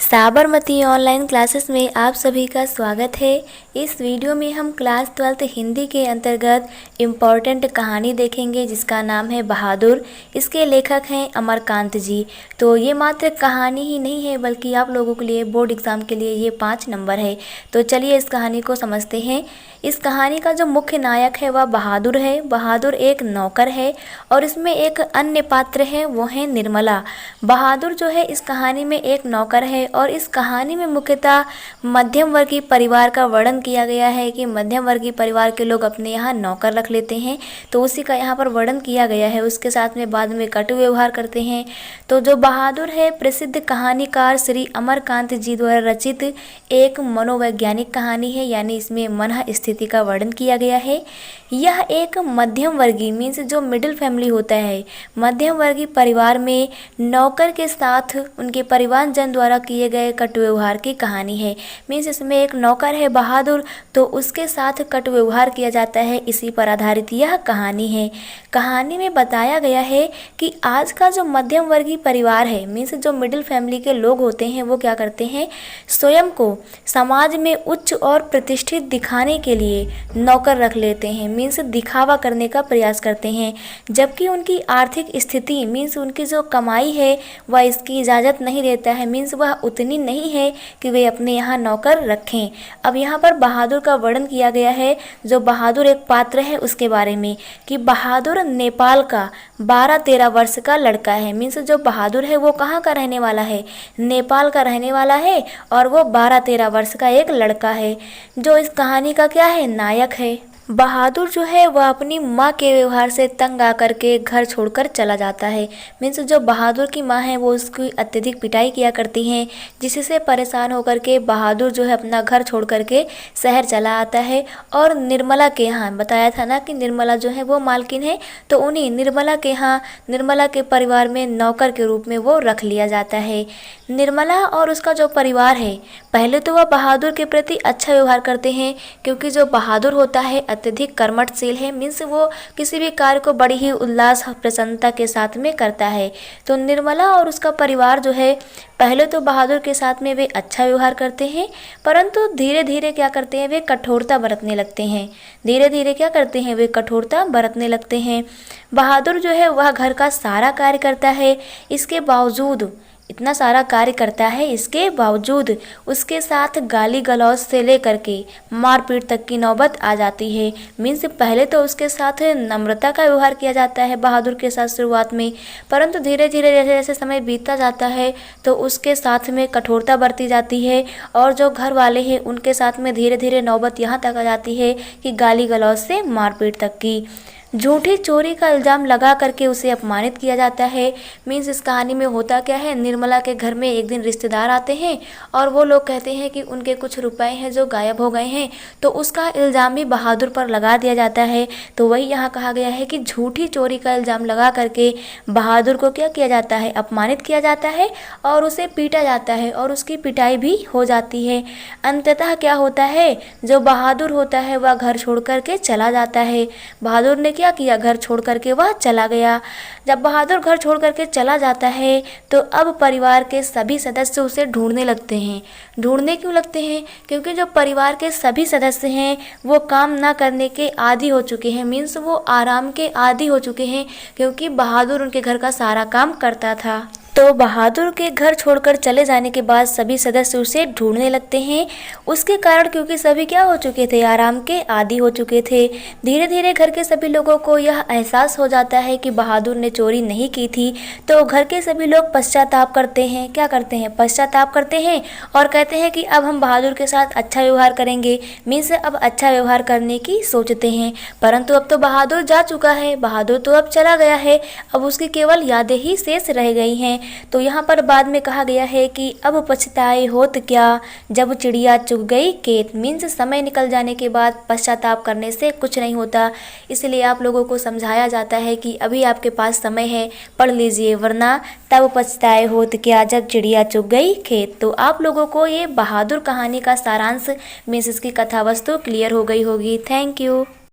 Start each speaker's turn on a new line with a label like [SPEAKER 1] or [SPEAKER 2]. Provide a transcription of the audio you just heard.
[SPEAKER 1] Sabarmati online classes में आप सभी का स्वागत है। इस वीडियो में हम क्लास 12 हिंदी के अंतर्गत इम्पॉर्टेंट कहानी देखेंगे जिसका नाम है बहादुर। इसके लेखक हैं अमरकांत जी। तो ये मात्र कहानी ही नहीं है बल्कि आप लोगों के लिए बोर्ड एग्ज़ाम के लिए ये 5 नंबर है। तो चलिए इस कहानी को समझते हैं। इस कहानी का जो मुख्य नायक है वह बहादुर है। बहादुर एक नौकर है और इसमें एक अन्य पात्र है, वो है निर्मला। बहादुर जो है इस कहानी में एक नौकर है और इस कहानी में मुख्यतः मध्यम वर्गीय परिवार का वर्णन किया गया है कि मध्यम वर्गीय परिवार के लोग अपने यहाँ नौकर रख लेते हैं, तो उसी का यहाँ पर वर्णन किया गया है। उसके साथ में बाद में कटु व्यवहार करते हैं। तो जो बहादुर है प्रसिद्ध कहानीकार श्री अमरकांत जी द्वारा रचित एक मनोवैज्ञानिक कहानी है, यानी इसमें मन स्थिति का वर्णन किया गया है। यह एक मध्यम वर्गीय मीन्स जो मिडिल फैमिली होता है, मध्यम वर्गीय परिवार में नौकर के साथ उनके परिवारजन द्वारा किए गए कटु व्यवहार की कहानी है। मीन्स इसमें एक नौकर है बहादुर, तो उसके साथ कटु व्यवहार किया जाता है, इसी पर आधारित यह कहानी है। कहानी में बताया गया है कि आज का जो मध्यम वर्गीय परिवार है मीन्स जो मिडिल फैमिली के लोग होते हैं वो क्या करते हैं, स्वयं को समाज में उच्च और प्रतिष्ठित दिखाने के लिए नौकर रख लेते हैं, मीन्स दिखावा करने का प्रयास करते हैं, जबकि उनकी आर्थिक स्थिति मीन्स उनकी जो कमाई है वह इसकी इजाज़त नहीं देता है, मीन्स वह उतनी नहीं है कि वे अपने यहाँ नौकर रखें। अब यहाँ पर बहादुर का वर्णन किया गया है। जो बहादुर एक पात्र है उसके बारे में कि बहादुर नेपाल का 12-13 वर्ष का लड़का है। मीन्स जो बहादुर है वो कहाँ का रहने वाला है, नेपाल का रहने वाला है और वो 12-13 वर्ष का एक लड़का है जो इस कहानी का क्या है, नायक है। बहादुर जो है वह अपनी माँ के व्यवहार से तंग आकर के घर छोड़कर चला जाता है। मीन्स जो बहादुर की माँ है वो उसकी अत्यधिक पिटाई किया करती हैं, जिससे परेशान होकर के बहादुर जो है अपना घर छोड़ करके शहर चला आता है और निर्मला के यहाँ, बताया था ना कि निर्मला जो है वो मालकिन है, तो उन्हीं निर्मला के यहाँ निर्मला के परिवार में नौकर के रूप में वो रख लिया जाता है। निर्मला और उसका जो परिवार है पहले तो वह बहादुर के प्रति अच्छा व्यवहार करते हैं, क्योंकि जो बहादुर होता है अत्यधिक कर्मठशील है, मीन्स वो किसी भी कार्य को बड़ी ही उल्लास प्रसन्नता के साथ में करता है। तो निर्मला और उसका परिवार जो है पहले तो बहादुर के साथ में वे अच्छा व्यवहार करते हैं, परंतु धीरे धीरे क्या करते हैं, वे कठोरता बरतने लगते हैं। धीरे धीरे क्या करते हैं, वे कठोरता बरतने लगते हैं। बहादुर जो है वह घर का सारा कार्य करता है, इसके बावजूद इतना सारा कार्य करता है, इसके बावजूद उसके साथ गाली गलौज से लेकर के मारपीट तक की नौबत आ जाती है। मीन्स पहले तो उसके साथ नम्रता का व्यवहार किया जाता है बहादुर के साथ शुरुआत में, परंतु धीरे धीरे जैसे जैसे समय बीतता जाता है तो उसके साथ में कठोरता बरती जाती है और जो घर वाले हैं उनके साथ में धीरे धीरे नौबत यहाँ तक आ जाती है कि गाली गलौज से मारपीट तक की। झूठी चोरी का इल्ज़ाम लगा करके उसे अपमानित किया जाता है। मीन्स इस कहानी में होता क्या है, निर्मला के घर में एक दिन रिश्तेदार आते हैं और वो लोग कहते हैं कि उनके कुछ रुपए हैं जो गायब हो गए हैं, तो उसका इल्ज़ाम भी बहादुर पर लगा दिया जाता है। तो वही यहाँ कहा गया है कि झूठी चोरी का इल्ज़ाम लगा करके बहादुर को क्या किया जाता है, अपमानित किया जाता है और उसे पीटा जाता है और उसकी पिटाई भी हो जाती है। अंततः क्या होता है, जो बहादुर होता है वह घर छोड़ करके चला जाता है। बहादुर ने क्या किया, घर छोड़ करके वह चला गया। जब बहादुर घर छोड़ करके चला जाता है तो अब परिवार के सभी सदस्य उसे ढूंढने लगते हैं। ढूंढने क्यों लगते हैं, क्योंकि जो परिवार के सभी सदस्य हैं वो काम ना करने के आदी हो चुके हैं, मीन्स वो आराम के आदी हो चुके हैं, क्योंकि बहादुर उनके घर का सारा काम करता था। तो बहादुर के घर छोड़कर चले जाने के बाद सभी सदस्य उसे ढूंढने लगते हैं। उसके कारण क्योंकि सभी क्या हो चुके थे, आराम के आदी हो चुके थे। धीरे धीरे घर के सभी लोगों को यह एहसास हो जाता है कि बहादुर ने चोरी नहीं की थी, तो घर के सभी लोग पश्चाताप करते हैं। क्या करते हैं, पश्चाताप करते हैं और कहते हैं कि अब हम बहादुर के साथ अच्छा व्यवहार करेंगे, मीन्स अब अच्छा व्यवहार करने की सोचते हैं। परंतु अब तो बहादुर जा चुका है, बहादुर तो अब चला गया है, अब उसकी केवल यादें ही शेष रह गई हैं। तो यहाँ पर बाद में कहा गया है कि अब पछताए होत क्या, जब चिड़िया चुग गई खेत। मीन्स समय निकल जाने के बाद पश्चाताप करने से कुछ नहीं होता, इसलिए आप लोगों को समझाया जाता है कि अभी आपके पास समय है, पढ़ लीजिए, वरना तब पछताए होत क्या जब चिड़िया चुग गई खेत। तो आप लोगों को ये बहादुर कहानी का सारांश मीन्स इसकी कथा वस्तु क्लियर हो गई होगी। Thank you.